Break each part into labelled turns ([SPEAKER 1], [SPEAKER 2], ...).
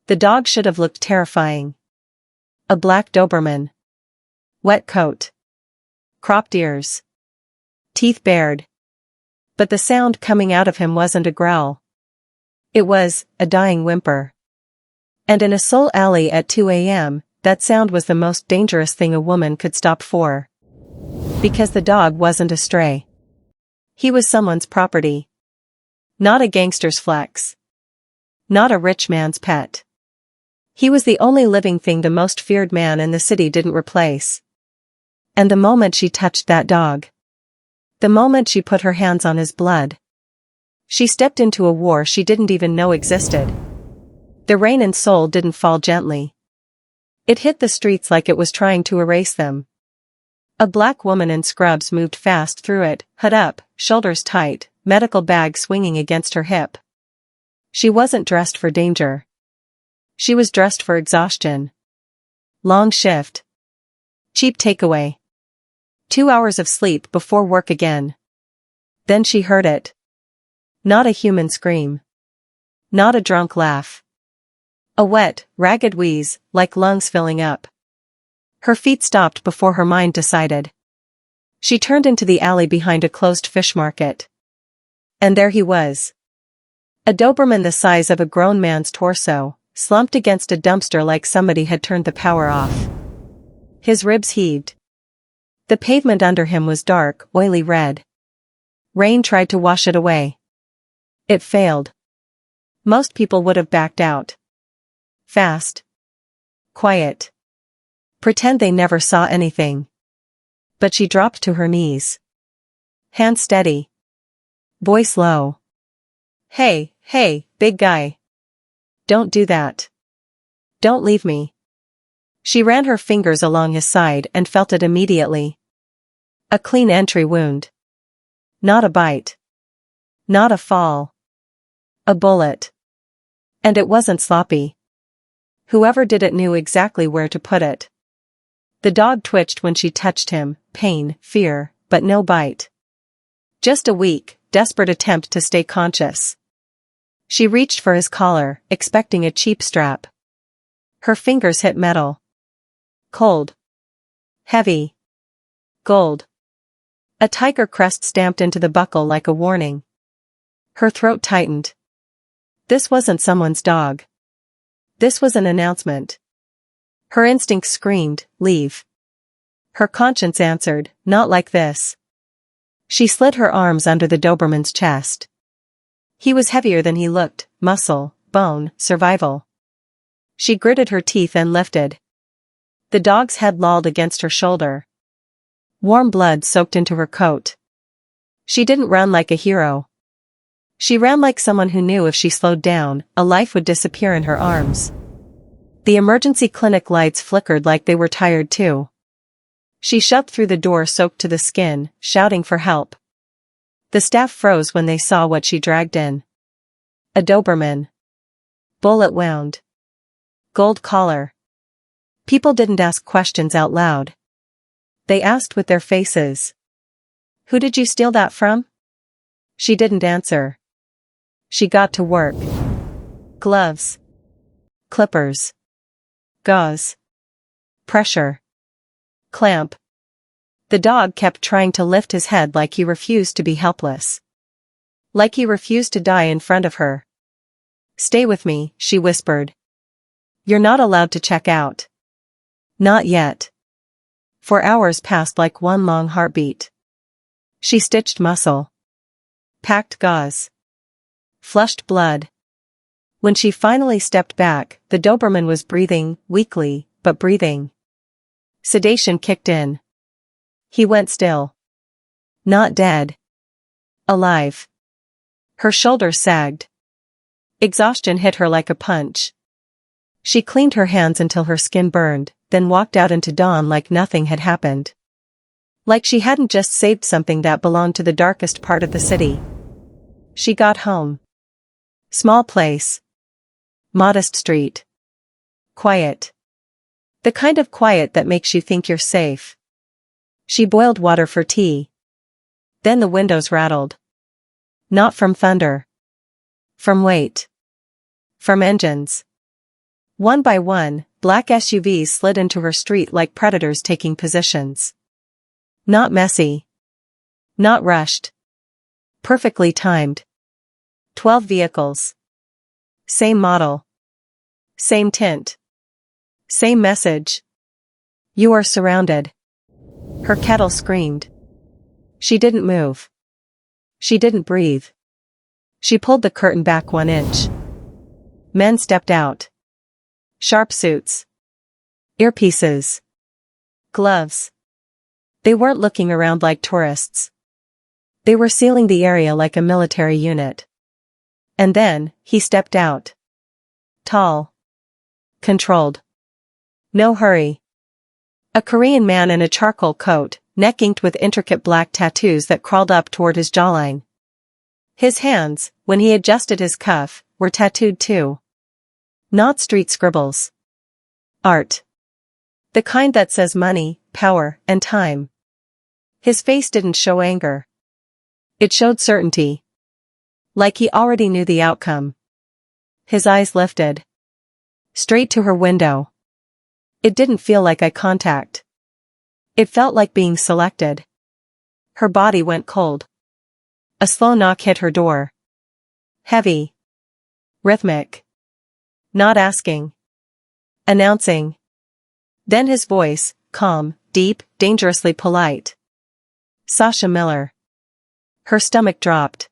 [SPEAKER 1] The dog should have looked terrifying. A black Doberman. Wet coat. Cropped ears. Teeth bared. But the sound coming out of him wasn't a growl. It was a dying whimper. And in a Seoul alley at 2 a.m., that sound was the most dangerous thing a woman could stop for. Because the dog wasn't a stray. He was someone's property. Not a gangster's flex. Not a rich man's pet. He was the only living thing the most feared man in the city didn't replace. And the moment she touched that dog, the moment she put her hands on his blood, she stepped into a war she didn't even know existed. The rain in Seoul didn't fall gently. It hit the streets like it was trying to erase them. A black woman in scrubs moved fast through it, hood up, shoulders tight, medical bag swinging against her hip. She wasn't dressed for danger. She was dressed for exhaustion. Long shift. Cheap takeaway. 2 hours of sleep before work again. Then she heard it. Not a human scream. Not a drunk laugh. A wet, ragged wheeze, like lungs filling up. Her feet stopped before her mind decided. She turned into the alley behind a closed fish market. And there he was. A Doberman the size of a grown man's torso, slumped against a dumpster like somebody had turned the power off. His ribs heaved. The pavement under him was dark, oily red. Rain tried to wash it away. It failed. Most people would have backed out. Fast. Quiet. Pretend they never saw anything. But she dropped to her knees. Hand steady. Voice low. Hey, big guy. Don't do that. Don't leave me. She ran her fingers along his side and felt it immediately. A clean entry wound. Not a bite. Not a fall. A bullet. And it wasn't sloppy. Whoever did it knew exactly where to put it. The dog twitched when she touched him, pain, fear, but no bite. Just a weak, desperate attempt to stay conscious. She reached for his collar, expecting a cheap strap. Her fingers hit metal. Cold. Heavy. Gold. A tiger crest stamped into the buckle like a warning. Her throat tightened. This wasn't someone's dog. This was an announcement. Her instinct screamed, leave. Her conscience answered, not like this. She slid her arms under the Doberman's chest. He was heavier than he looked, muscle, bone, survival. She gritted her teeth and lifted. The dog's head lolled against her shoulder. Warm blood soaked into her coat. She didn't run like a hero. She ran like someone who knew if she slowed down, a life would disappear in her arms. The emergency clinic lights flickered like they were tired too. She shoved through the door soaked to the skin, shouting for help. The staff froze when they saw what she dragged in. A Doberman. Bullet wound. Gold collar. People didn't ask questions out loud. They asked with their faces. Who did you steal that from? She didn't answer. She got to work. Gloves. Clippers. Gauze. Pressure. Clamp. The dog kept trying to lift his head like he refused to be helpless. Like he refused to die in front of her. Stay with me, she whispered. You're not allowed to check out. Not yet. 4 hours passed like one long heartbeat. She stitched muscle. Packed gauze. Flushed blood. When she finally stepped back, the Doberman was breathing, weakly, but breathing. Sedation kicked in. He went still. Not dead. Alive. Her shoulders sagged. Exhaustion hit her like a punch. She cleaned her hands until her skin burned, then walked out into dawn like nothing had happened. Like she hadn't just saved something that belonged to the darkest part of the city. She got home. Small place. Modest street. Quiet. The kind of quiet that makes you think you're safe. She boiled water for tea. Then the windows rattled. Not from thunder. From weight. From engines. One by one, black SUVs slid into her street like predators taking positions. Not messy. Not rushed. Perfectly timed. 12 vehicles. Same model. Same tint. Same message. You are surrounded. Her kettle screamed. She didn't move. She didn't breathe. She pulled the curtain back 1 inch. Men stepped out. Sharp suits. Earpieces. Gloves. They weren't looking around like tourists. They were sealing the area like a military unit. And then, he stepped out. Tall. Controlled. No hurry. A Korean man in a charcoal coat, neck inked with intricate black tattoos that crawled up toward his jawline. His hands, when he adjusted his cuff, were tattooed too. Not street scribbles. Art. The kind that says money, power, and time. His face didn't show anger. It showed certainty. Like he already knew the outcome. His eyes lifted. Straight to her window. It didn't feel like eye contact. It felt like being selected. Her body went cold. A slow knock hit her door. Heavy. Rhythmic. Not asking. Announcing. Then his voice, calm, deep, dangerously polite. Sasha Miller. Her stomach dropped.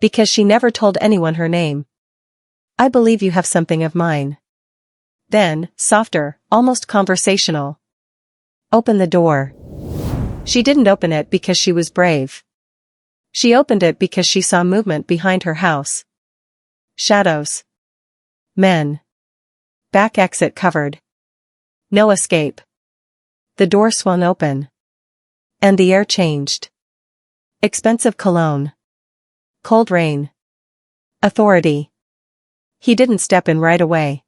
[SPEAKER 1] Because she never told anyone her name. I believe you have something of mine. Then, softer, almost conversational. Open the door. She didn't open it because she was brave. She opened it because she saw movement behind her house. Shadows. Men. Back exit covered. No escape. The door swung open. And the air changed. Expensive cologne. Cold rain. Authority. He didn't step in right away.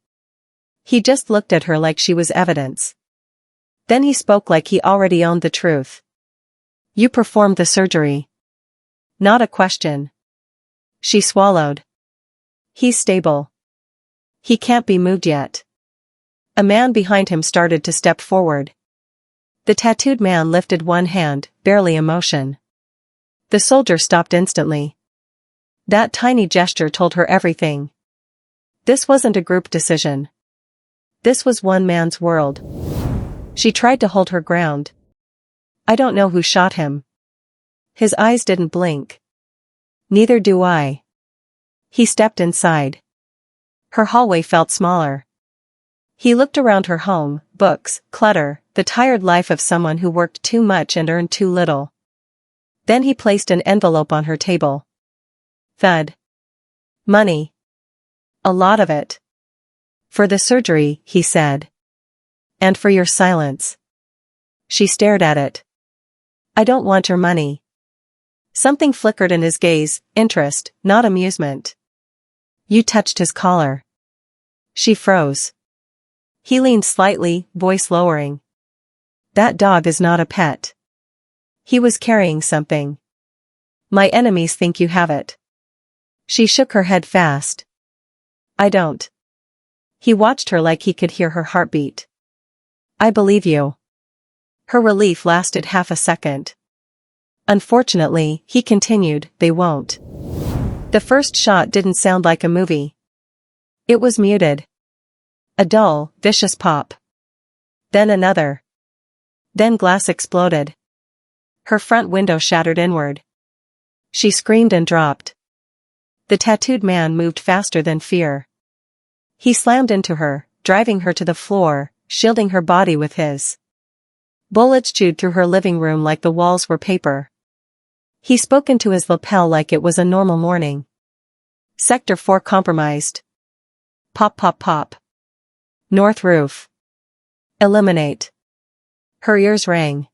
[SPEAKER 1] He just looked at her like she was evidence. Then he spoke like he already owned the truth. You performed the surgery. Not a question. She swallowed. He's stable. He can't be moved yet. A man behind him started to step forward. The tattooed man lifted one hand, barely a motion. The soldier stopped instantly. That tiny gesture told her everything. This wasn't a group decision. This was one man's world. She tried to hold her ground. I don't know who shot him. His eyes didn't blink. Neither do I. He stepped inside. Her hallway felt smaller. He looked around her home, books, clutter, the tired life of someone who worked too much and earned too little. Then he placed an envelope on her table. Thud. Money. A lot of it. For the surgery, he said. And for your silence. She stared at it. I don't want your money. Something flickered in his gaze, interest, not amusement. You touched his collar. She froze. He leaned slightly, voice lowering. That dog is not a pet. He was carrying something. My enemies think you have it. She shook her head fast. I don't. He watched her like he could hear her heartbeat. I believe you. Her relief lasted half a second. Unfortunately, he continued, they won't. The first shot didn't sound like a movie. It was muted. A dull, vicious pop. Then another. Then glass exploded. Her front window shattered inward. She screamed and dropped. The tattooed man moved faster than fear. He slammed into her, driving her to the floor, shielding her body with his. Bullets chewed through her living room like the walls were paper. He spoke into his lapel like it was a normal morning. Sector 4 compromised. Pop pop pop. North roof. Eliminate. Her ears rang.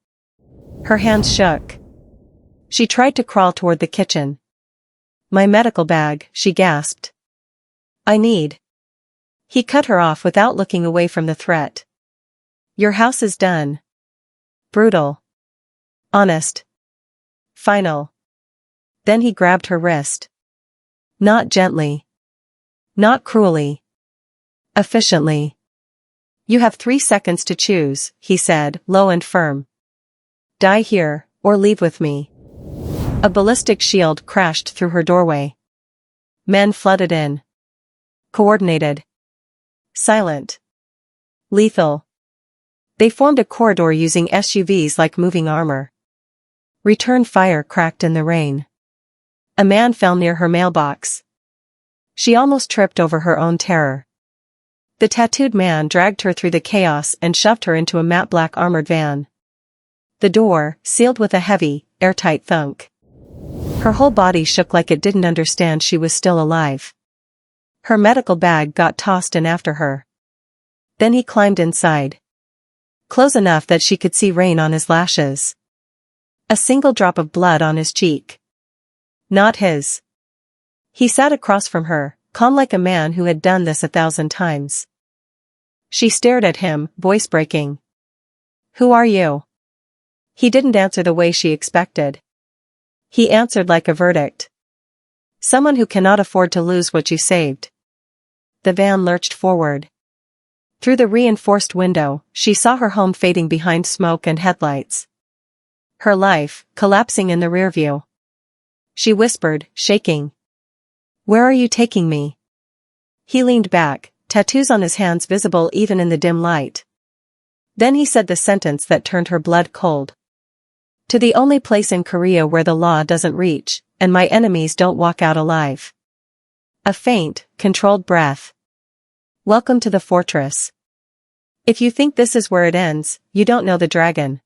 [SPEAKER 1] Her hands shook. She tried to crawl toward the kitchen. My medical bag, she gasped. I need. He cut her off without looking away from the threat. Your house is done. Brutal. Honest. Final. Then he grabbed her wrist. Not gently. Not cruelly. Efficiently. You have 3 seconds to choose, he said, low and firm. Die here, or leave with me. A ballistic shield crashed through her doorway. Men flooded in. Coordinated. Silent. Lethal. They formed a corridor using SUVs like moving armor. Return fire cracked in the rain. A man fell near her mailbox. She almost tripped over her own terror. The tattooed man dragged her through the chaos and shoved her into a matte black armored van. The door, sealed with a heavy, airtight thunk. Her whole body shook like it didn't understand she was still alive. Her medical bag got tossed in after her. Then he climbed inside. Close enough that she could see rain on his lashes. A single drop of blood on his cheek. Not his. He sat across from her, calm like a man who had done this 1,000 times. She stared at him, voice breaking. Who are you? He didn't answer the way she expected. He answered like a verdict. Someone who cannot afford to lose what you saved. The van lurched forward. Through the reinforced window, she saw her home fading behind smoke and headlights. Her life, collapsing in the rearview. She whispered, shaking. Where are you taking me? He leaned back, tattoos on his hands visible even in the dim light. Then he said the sentence that turned her blood cold. To the only place in Korea where the law doesn't reach, and my enemies don't walk out alive. A faint, controlled breath. Welcome to the fortress. If you think this is where it ends, you don't know the dragon.